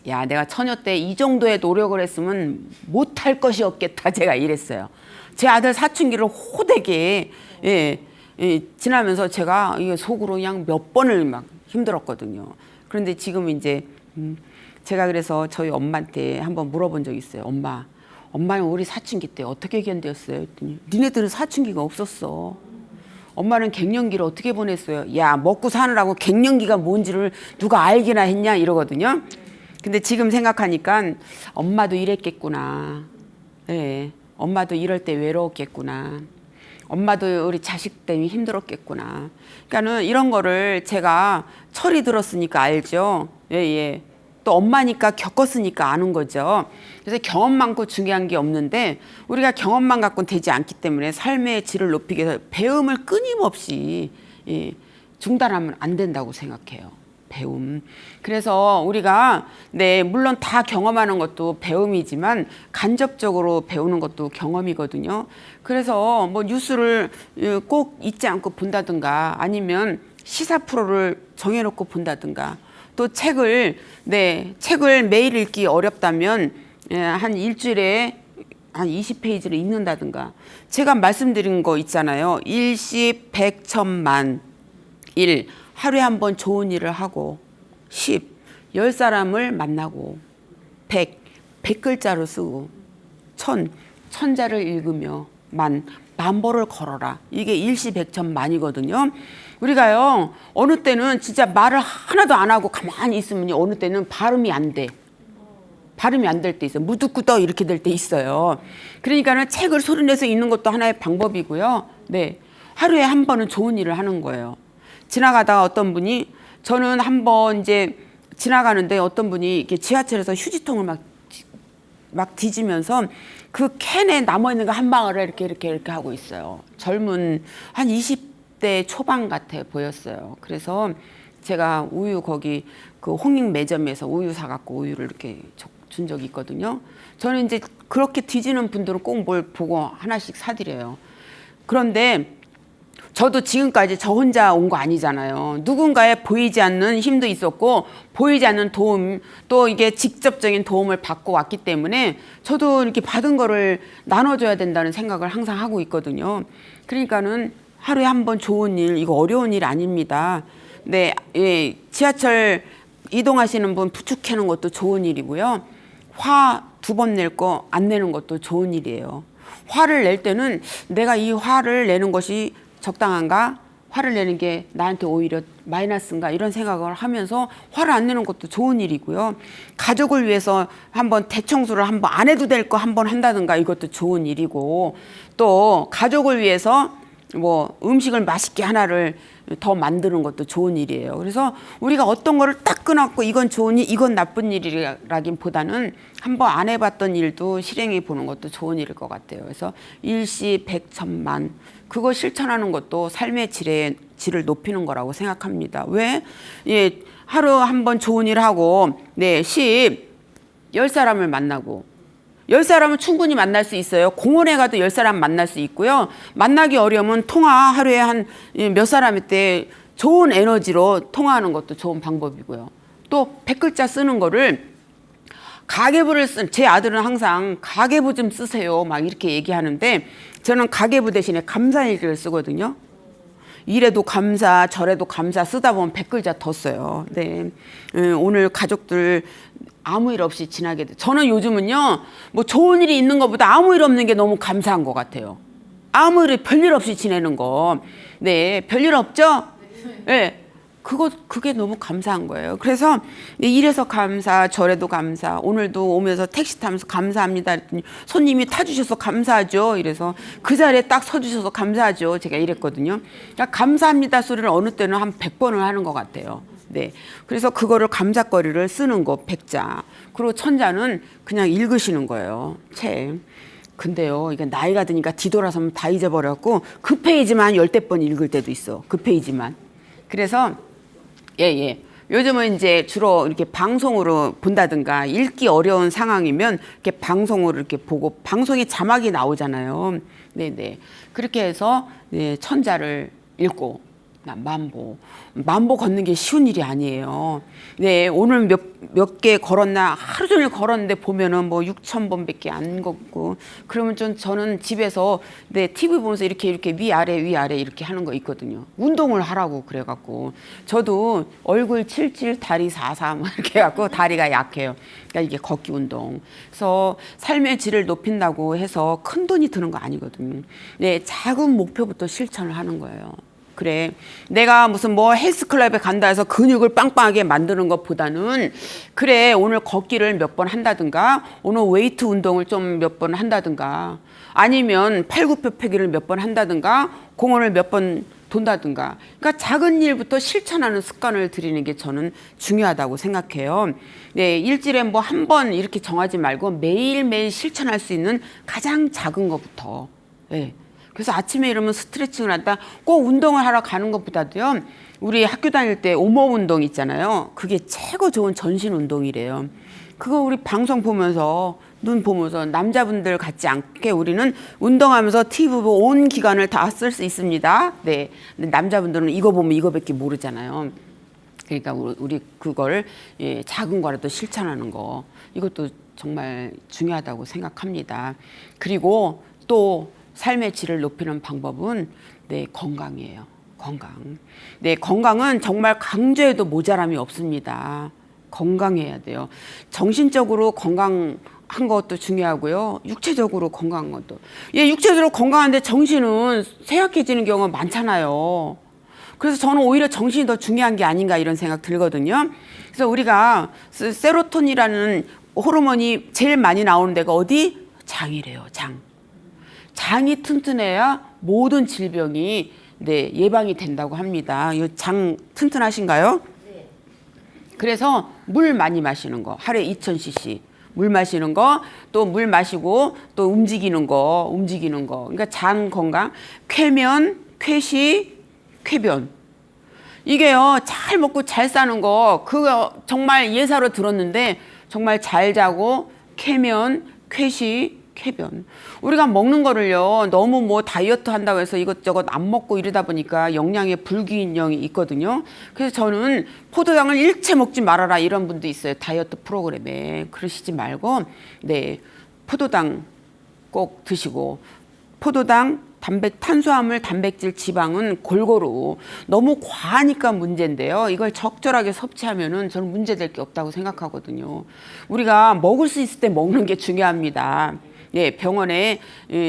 야, 내가 처녀 때 이 정도의 노력을 했으면 못할 것이 없겠다. 제가 이랬어요. 제 아들 사춘기를 호되게 지나면서 제가 이게 속으로 그냥 몇 번을 막 힘들었거든요. 그런데 지금 이제 제가 그래서 저희 엄마한테 한번 물어본 적이 있어요. 엄마는 우리 사춘기 때 어떻게 견뎠어요? 했더니 니네들은 사춘기가 없었어. 엄마는 갱년기를 어떻게 보냈어요? 야, 먹고 사느라고 갱년기가 뭔지를 누가 알기나 했냐 이러거든요. 근데 지금 생각하니까 엄마도 이랬겠구나. 네, 엄마도 이럴 때 외로웠겠구나. 엄마도 우리 자식 때문에 힘들었겠구나. 그러니까는 이런 거를 제가 철이 들었으니까 알죠. 예, 예. 또 엄마니까 겪었으니까 아는 거죠. 그래서 경험 많고 중요한 게 없는데 우리가 경험만 갖고는 되지 않기 때문에 삶의 질을 높이기 위해서 배움을 끊임없이 중단하면 안 된다고 생각해요. 배움. 그래서 우리가 물론 다 경험하는 것도 배움이지만 간접적으로 배우는 것도 경험이거든요. 그래서 뭐 뉴스를 꼭 잊지 않고 본다든가 아니면 시사 프로를 정해놓고 본다든가 또 책을 매일 읽기 어렵다면 한 일주일에 한 20페이지를 읽는다든가 제가 말씀드린 거 있잖아요. 일시 백천만 일 하루에 한 번 좋은 일을 하고 10 사람을 만나고 100글자로 쓰고 천자를 읽으며 만보를 걸어라. 이게 일시백천만이거든요. 우리가요 어느 때는 진짜 말을 하나도 안 하고 가만히 있으면 어느 때는 발음이 안 돼. 발음이 안 될 때 있어요. 무두꾸더 이렇게 될 때 있어요. 그러니까는 책을 소리내서 읽는 것도 하나의 방법이고요. 네, 하루에 한 번은 좋은 일을 하는 거예요. 지나가다가 어떤 분이 저는 한번 이제 지나가는데 어떤 분이 이렇게 지하철에서 휴지통을 막 뒤지면서 그 캔에 남아 있는 거 한 방울을 이렇게 하고 있어요. 젊은 한 20대 초반 같아 보였어요. 그래서 제가 우유 거기 그 홍익 매점에서 우유 사갖고 우유를 이렇게 준 적이 있거든요. 저는 이제 그렇게 뒤지는 분들은 꼭 뭘 보고 하나씩 사드려요. 그런데 저도 지금까지 저 혼자 온 거 아니잖아요. 누군가의 보이지 않는 힘도 있었고 보이지 않는 도움 또 이게 직접적인 도움을 받고 왔기 때문에 저도 이렇게 받은 거를 나눠줘야 된다는 생각을 항상 하고 있거든요. 그러니까는 하루에 한 번 좋은 일 이거 어려운 일 아닙니다. 네, 예, 지하철 이동하시는 분 부축해놓은 것도 좋은 일이고요. 화 2번 낼 거 안 내는 것도 좋은 일이에요. 화를 낼 때는 내가 이 화를 내는 것이 적당한가? 화를 내는 게 나한테 오히려 마이너스인가? 이런 생각을 하면서 화를 안 내는 것도 좋은 일이고요. 가족을 위해서 한번 대청소를 한번 안 해도 될 거 한번 한다든가 이것도 좋은 일이고 또 가족을 위해서 뭐 음식을 맛있게 하나를 더 만드는 것도 좋은 일이에요. 그래서 우리가 어떤 거를 딱 끊었고 이건 좋은 일, 이건 나쁜 일이라기보다는 한번 안 해봤던 일도 실행해 보는 것도 좋은 일일 것 같아요. 그래서 일시 백천만 그거 실천하는 것도 삶의 질을 높이는 거라고 생각합니다. 왜? 예, 하루 한 번 좋은 일 하고 10 사람을 만나고 10사람은 충분히 만날 수 있어요. 공원에 가도 10사람 만날 수 있고요. 만나기 어려우면 통화 하루에 한 몇 사람일 때 좋은 에너지로 통화하는 것도 좋은 방법이고요. 또 100글자 쓰는 거를 가계부를 제 아들은 항상 가계부 좀 쓰세요. 막 이렇게 얘기하는데 저는 가계부 대신에 감사일기를 쓰거든요. 이래도 감사, 저래도 감사 쓰다 보면 100글자 더 써요. 네. 오늘 가족들 아무 일 없이 지나게 돼. 저는 요즘은요, 뭐 좋은 일이 있는 것보다 아무 일 없는 게 너무 감사한 것 같아요. 아무 일, 별일 없이 지내는 거. 네. 별일 없죠? 네. 그게 너무 감사한 거예요. 그래서 이래서 감사, 저래도 감사. 오늘도 오면서 택시 타면서 감사합니다. 그랬더니 손님이 타주셔서 감사하죠. 이래서 그 자리에 딱 서주셔서 감사하죠. 제가 이랬거든요. 그러니까 감사합니다 소리를 어느 때는 한 100번을 하는 것 같아요. 네. 그래서 그거를 감사거리를 쓰는 거 100자. 그리고 천자는 그냥 읽으시는 거예요. 책. 근데요, 이게 나이가 드니까 뒤돌아서면 다 잊어버렸고 그 페이지만 10대 번 읽을 때도 있어. 그 페이지만. 그래서 예. 요즘은 이제 주로 이렇게 방송으로 본다든가 읽기 어려운 상황이면 이렇게 방송으로 이렇게 보고 방송에 자막이 나오잖아요. 네네. 그렇게 해서 천자를 읽고 만보 걷는 게 쉬운 일이 아니에요. 네, 오늘 몇 개 걸었나 하루 종일 걸었는데 보면은 뭐 6,000번밖에 안 걷고 그러면 저는 집에서 TV 보면서 이렇게 위아래 이렇게 하는 거 있거든요. 운동을 하라고 그래갖고 저도 얼굴 77 다리 44 뭐 이렇게 해갖고 다리가 약해요. 그러니까 이게 걷기 운동. 그래서 삶의 질을 높인다고 해서 큰 돈이 드는 거 아니거든요. 네, 작은 목표부터 실천을 하는 거예요. 그래, 내가 무슨 뭐 헬스클럽에 간다 해서 근육을 빵빵하게 만드는 것보다는 그래, 오늘 걷기를 몇 번 한다든가 오늘 웨이트 운동을 좀 몇 번 한다든가 아니면 팔굽혀펴기를 몇 번 한다든가 공원을 몇 번 돈다든가, 그러니까 작은 일부터 실천하는 습관을 들이는 게 저는 중요하다고 생각해요. 네, 일주일에 뭐 한 번 이렇게 정하지 말고 매일매일 실천할 수 있는 가장 작은 것부터. 네. 그래서 아침에 일어나면 스트레칭을 한다. 꼭 운동을 하러 가는 것보다도요. 우리 학교 다닐 때 오몸 운동 있잖아요. 그게 최고 좋은 전신 운동이래요. 그거 우리 방송 보면서 눈 보면서 남자분들 같지 않게 우리는 운동하면서 TV 보고 온 기간을 다 쓸 수 있습니다. 네. 근데 남자분들은 이거 보면 이거밖에 모르잖아요. 그러니까 우리 그걸 작은 거라도 실천하는 거 이것도 정말 중요하다고 생각합니다. 그리고 또 삶의 질을 높이는 방법은 건강이에요. 건강. 건강은 정말 강조해도 모자람이 없습니다. 건강해야 돼요. 정신적으로 건강한 것도 중요하고요. 육체적으로 건강한 것도. 육체적으로 건강한데 정신은 쇠약해지는 경우가 많잖아요. 그래서 저는 오히려 정신이 더 중요한 게 아닌가 이런 생각 들거든요. 그래서 우리가 세로토닌이라는 호르몬이 제일 많이 나오는 데가 어디? 장이래요. 장이 튼튼해야 모든 질병이 예방이 된다고 합니다. 장 튼튼하신가요? 네. 그래서 물 많이 마시는 거, 하루에 2,000cc 물 마시는 거, 또 물 마시고 또 움직이는 거. 그러니까 장 건강, 쾌면, 쾌시, 쾌변. 이게요, 잘 먹고 잘 사는 거, 그거 정말 예사로 들었는데 정말 잘 자고 쾌면, 쾌시, 쾌변. 우리가 먹는 거를요, 너무 뭐 다이어트 한다고 해서 이것저것 안 먹고 이러다 보니까 영양의 불균형이 있거든요. 그래서 저는 포도당을 일체 먹지 말아라 이런 분도 있어요. 다이어트 프로그램에. 그러시지 말고, 포도당 꼭 드시고, 포도당, 탄수화물, 단백질, 지방은 골고루 너무 과하니까 문제인데요. 이걸 적절하게 섭취하면은 저는 문제될 게 없다고 생각하거든요. 우리가 먹을 수 있을 때 먹는 게 중요합니다. 병원에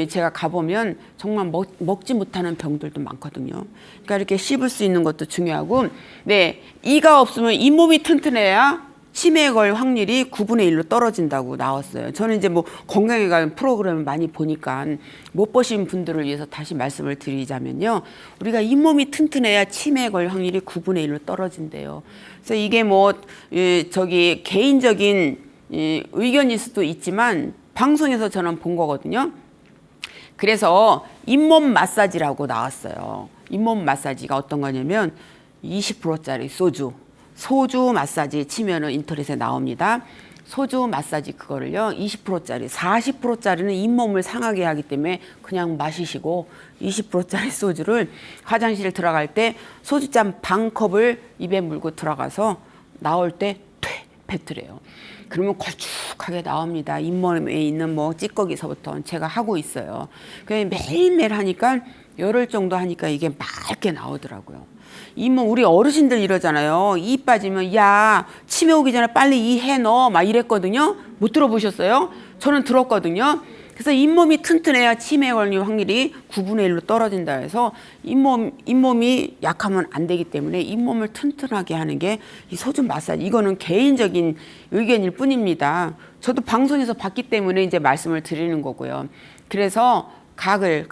제가 가보면 정말 먹지 못하는 병들도 많거든요. 그러니까 이렇게 씹을 수 있는 것도 중요하고, 이가 없으면 잇몸이 튼튼해야 치매에 걸 확률이 9분의 1로 떨어진다고 나왔어요. 저는 이제 뭐 건강에 관한 프로그램을 많이 보니까 못 보신 분들을 위해서 다시 말씀을 드리자면요. 우리가 잇몸이 튼튼해야 치매에 걸 확률이 9분의 1로 떨어진대요. 그래서 이게 뭐 개인적인 의견일 수도 있지만 방송에서 저는 본 거거든요. 그래서 잇몸 마사지라고 나왔어요. 잇몸 마사지가 어떤 거냐면 20%짜리 소주 마사지 치면은 인터넷에 나옵니다. 소주 마사지 그거를요, 20%짜리, 40%짜리는 잇몸을 상하게 하기 때문에 그냥 마시시고 20%짜리 소주를 화장실 들어갈 때 소주잔 반 컵을 입에 물고 들어가서 나올 때 뱉으래요. 그러면 걸쭉하게 나옵니다. 잇몸에 있는 뭐 찌꺼기서부터 제가 하고 있어요. 매일매일 하니까 열흘 정도 하니까 이게 맑게 나오더라고요. 잇몸, 우리 어르신들 이러잖아요. 이 빠지면 야, 치매 오기 전에 빨리 이 해 넣어 막 이랬거든요. 못 들어보셨어요? 저는 들었거든요. 그래서 잇몸이 튼튼해야 치매 걸릴 확률이 9분의 1로 떨어진다 해서 잇몸이 약하면 안 되기 때문에 잇몸을 튼튼하게 하는 게 이 소주 마사지. 이거는 개인적인 의견일 뿐입니다. 저도 방송에서 봤기 때문에 이제 말씀을 드리는 거고요. 그래서 가글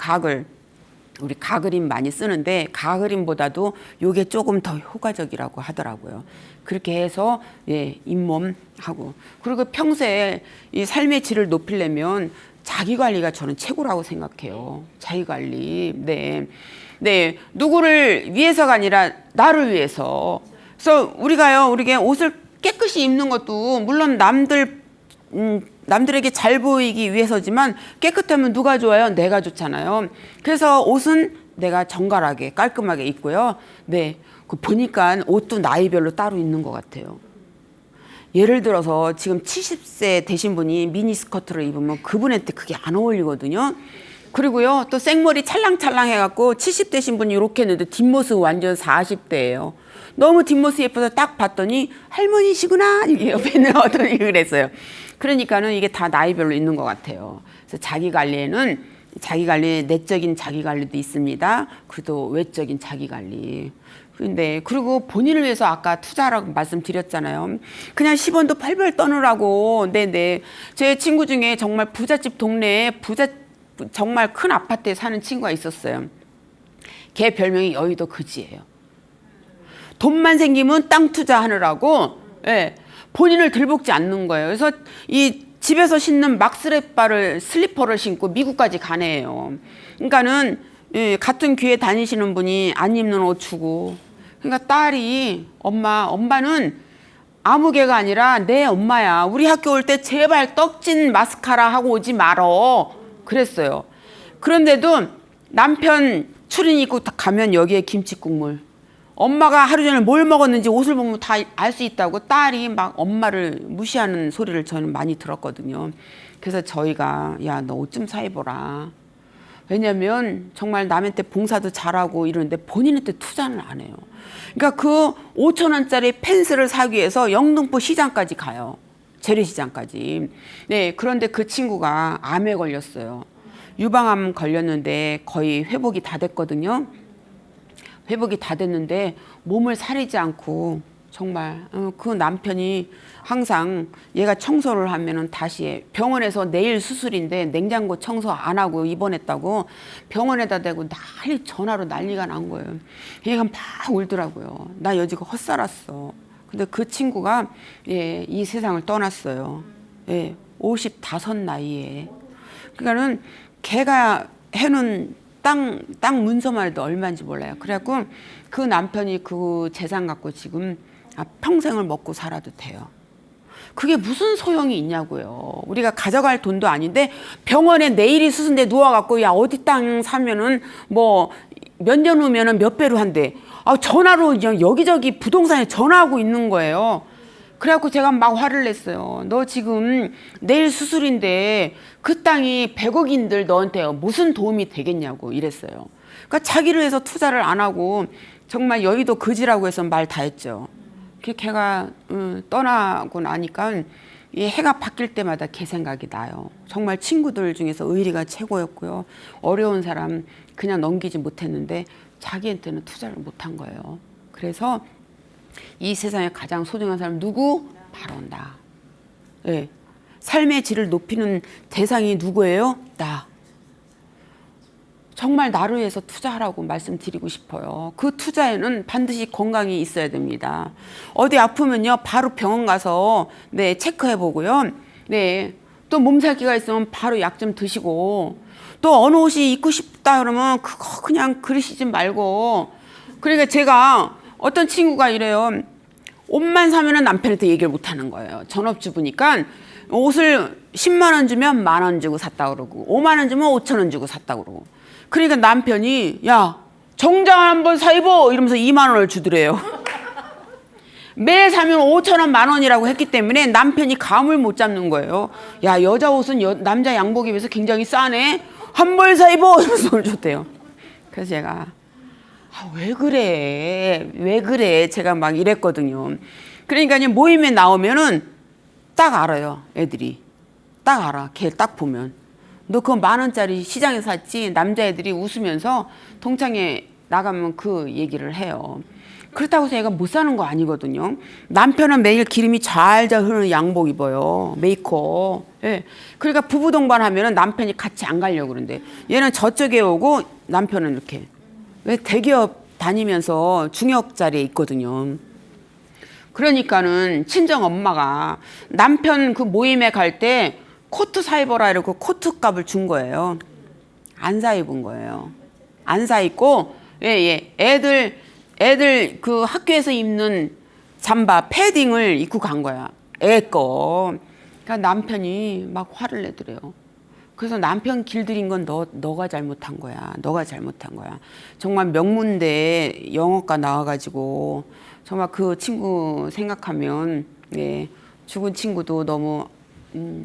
우리 가그림 많이 쓰는데 가그림보다도 요게 조금 더 효과적이라고 하더라고요. 그렇게 해서 잇몸하고, 그리고 평소에 이 삶의 질을 높이려면 자기관리가 저는 최고라고 생각해요. 자기관리. 누구를 위해서가 아니라 나를 위해서. 그래서 우리게 옷을 깨끗이 입는 것도 물론 남들에게 잘 보이기 위해서지만 깨끗하면 누가 좋아요? 내가 좋잖아요. 그래서 옷은 내가 정갈하게 깔끔하게 입고요. 네, 그 보니까 옷도 나이별로 따로 있는 것 같아요. 예를 들어서 지금 70세 되신 분이 미니스커트를 입으면 그분한테 그게 안 어울리거든요. 그리고요, 또 생머리 찰랑찰랑 해갖고 70 되신 분이 이렇게 했는데 뒷모습 완전 40대예요. 너무 뒷모습 예뻐서 딱 봤더니 할머니시구나. 이게 옆에 있는 어떤 그랬어요. 그러니까는 이게 다 나이별로 있는 것 같아요. 그래서 자기 관리에는 자기 관리, 내적인 자기 관리도 있습니다. 그래도 외적인 자기 관리. 근데 그리고 본인을 위해서 아까 투자라고 말씀드렸잖아요. 그냥 10원도 팔벌 떠느라고. 네네. 제 친구 중에 정말 부잣집 동네에 정말 큰 아파트에 사는 친구가 있었어요. 걔 별명이 여의도 거지예요. 돈만 생기면 땅 투자하느라고, 예, 본인을 들볶지 않는 거예요. 그래서 이 집에서 신는 슬리퍼를 신고 미국까지 가네요. 그러니까는 예, 같은 교회 다니시는 분이 안 입는 옷 주고, 그러니까 딸이 엄마는 아무 개가 아니라 내 엄마야. 우리 학교 올 때 제발 떡진 마스카라 하고 오지 말어. 그랬어요. 그런데도 남편 추리닝 입고 가면 여기에 김치국물. 엄마가 하루 종일 뭘 먹었는지 옷을 보면 다 알 수 있다고 딸이 막 엄마를 무시하는 소리를 저는 많이 들었거든요. 그래서 저희가 야, 너 옷 좀 사입어라. 왜냐면 정말 남한테 봉사도 잘하고 이러는데 본인한테 투자는 안 해요. 그러니까 그 5,000원짜리 펜스를 사기 위해서 영등포 시장까지 가요. 재래시장까지. 네, 그런데 그 친구가 암에 걸렸어요. 유방암 걸렸는데 거의 회복이 다 됐거든요. 회복이 다 됐는데 몸을 사리지 않고 정말 그 남편이 항상 얘가 청소를 하면은 다시 병원에서 내일 수술인데 냉장고 청소 안 하고 입원했다고 병원에다 대고 난리 전화로 난리가 난 거예요. 얘가 막 울더라고요. 나 여지껏 헛살았어. 근데 그 친구가 예, 이 세상을 떠났어요. 예, 55 나이에. 그러니까는 걔가 해놓은 땅 문서만 해도 얼마인지 몰라요. 그래갖고 그 남편이 그 재산 갖고 지금 평생을 먹고 살아도 돼요. 그게 무슨 소용이 있냐고요. 우리가 가져갈 돈도 아닌데 병원에 내일이 수술인데 누워갖고 야 어디 땅 사면은 뭐 몇 년 후면은 몇 배로 한대. 전화로 그냥 여기저기 부동산에 전화하고 있는 거예요. 그래갖고 제가 막 화를 냈어요. 너 지금 내일 수술인데 그 땅이 100억인들 너한테 무슨 도움이 되겠냐고 이랬어요. 그러니까 자기를 위해서 투자를 안 하고 정말 여의도 거지라고 해서 말 다 했죠. 걔가 떠나고 나니까 이 해가 바뀔 때마다 걔 생각이 나요. 정말 친구들 중에서 의리가 최고였고요. 어려운 사람 그냥 넘기지 못했는데 자기한테는 투자를 못한 거예요. 그래서 이 세상에 가장 소중한 사람 누구? 바로 나. 네. 삶의 질을 높이는 대상이 누구예요? 나. 정말 나를 위해서 투자하라고 말씀드리고 싶어요. 그 투자에는 반드시 건강이 있어야 됩니다. 어디 아프면요 바로 병원 가서 네 체크해 보고요. 네. 또 몸살기가 있으면 바로 약 좀 드시고 또 어느 옷이 입고 싶다 그러면 그거 그냥 그러시지 말고. 그러니까 제가 어떤 친구가 이래요. 옷만 사면은 남편한테 얘기를 못 하는 거예요. 전업주부니까 옷을 10만 원 주면 10,000원 주고 샀다 그러고 5만 원 주면 5,000원 주고 샀다 그러고. 그러니까 남편이 야 정장 한번 사 입어 이러면서 2만 원을 주더래요. 매 사면 5,000원 10,000원이라고 했기 때문에 남편이 감을 못 잡는 거예요. 야 여자 옷은 남자 양복에 비해서 굉장히 싸네. 한 벌 사 입어 이러면서 돈을 줬대요. 그래서 제가 왜 그래? 왜 그래? 제가 막 이랬거든요. 그러니까 모임에 나오면은 딱 알아요. 애들이. 딱 알아. 걔 딱 보면. 너 그거 10,000원짜리 시장에서 샀지? 남자애들이 웃으면서 동창회 나가면 그 얘기를 해요. 그렇다고 해서 얘가 못 사는 거 아니거든요. 남편은 매일 기름이 잘잘 흐르는 양복 입어요. 메이커. 예. 그러니까 부부 동반하면은 남편이 같이 안 가려고 그러는데 얘는 저쪽에 오고 남편은 이렇게. 왜 대기업 다니면서 중역 자리에 있거든요. 그러니까는 친정 엄마가 남편 그 모임에 갈 때 코트 사 입어라 이러고 코트 값을 준 거예요. 안 사 입은 거예요. 안 사 입고 예. 애들 그 학교에서 입는 잠바 패딩을 입고 간 거야. 애 거. 그러니까 남편이 막 화를 내더래요. 그래서 남편 길들인 건 너가 잘못한 거야. 너가 잘못한 거야. 정말 명문대 영어과 나와가지고 정말 그 친구 생각하면 네, 죽은 친구도 너무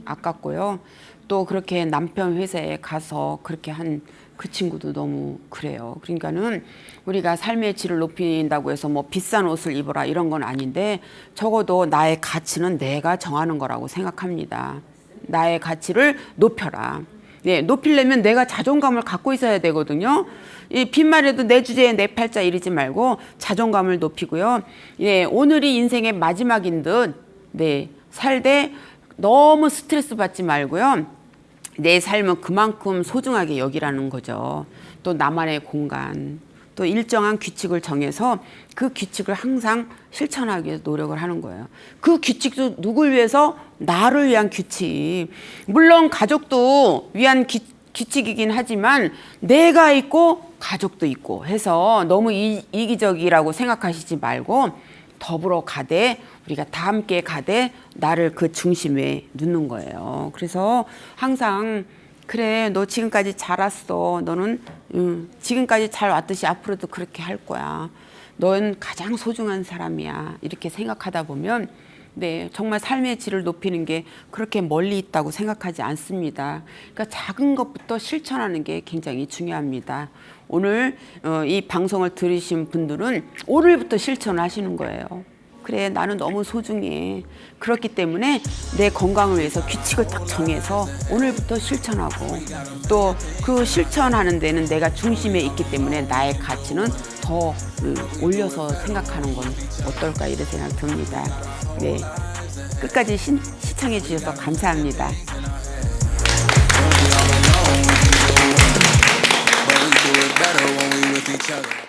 아깝고요. 또 그렇게 남편 회사에 가서 그렇게 한 그 친구도 너무 그래요. 그러니까는 우리가 삶의 질을 높인다고 해서 뭐 비싼 옷을 입어라 이런 건 아닌데 적어도 나의 가치는 내가 정하는 거라고 생각합니다. 나의 가치를 높여라. 네, 높이려면 내가 자존감을 갖고 있어야 되거든요. 이 빈말에도 내 주제에 내 팔자 이러지 말고 자존감을 높이고요. 예, 오늘이 인생의 마지막인 듯, 네, 살되 너무 스트레스 받지 말고요. 내 삶은 그만큼 소중하게 여기라는 거죠. 또 나만의 공간, 또 일정한 규칙을 정해서 그 규칙을 항상 실천하기 위해서 노력을 하는 거예요. 그 규칙도 누굴 위해서? 나를 위한 규칙. 물론 가족도 위한 규칙이긴 하지만 내가 있고 가족도 있고 해서 너무 이기적이라고 생각하시지 말고 더불어 가되 우리가 다 함께 가되 나를 그 중심에 놓는 거예요. 그래서 항상 그래 너 지금까지 잘 왔어. 너는 지금까지 잘 왔듯이 앞으로도 그렇게 할 거야. 넌 가장 소중한 사람이야. 이렇게 생각하다 보면 네, 정말 삶의 질을 높이는 게 그렇게 멀리 있다고 생각하지 않습니다. 그러니까 작은 것부터 실천하는 게 굉장히 중요합니다. 오늘 이 방송을 들으신 분들은 오늘부터 실천을 하시는 거예요. 그래 나는 너무 소중해. 그렇기 때문에 내 건강을 위해서 규칙을 딱 정해서 오늘부터 실천하고 또 그 실천하는 데는 내가 중심에 있기 때문에 나의 가치는 더 올려서 생각하는 건 어떨까 이런 생각 듭니다. 네, 끝까지 시청해 주셔서 감사합니다. But we do it better when we with each other.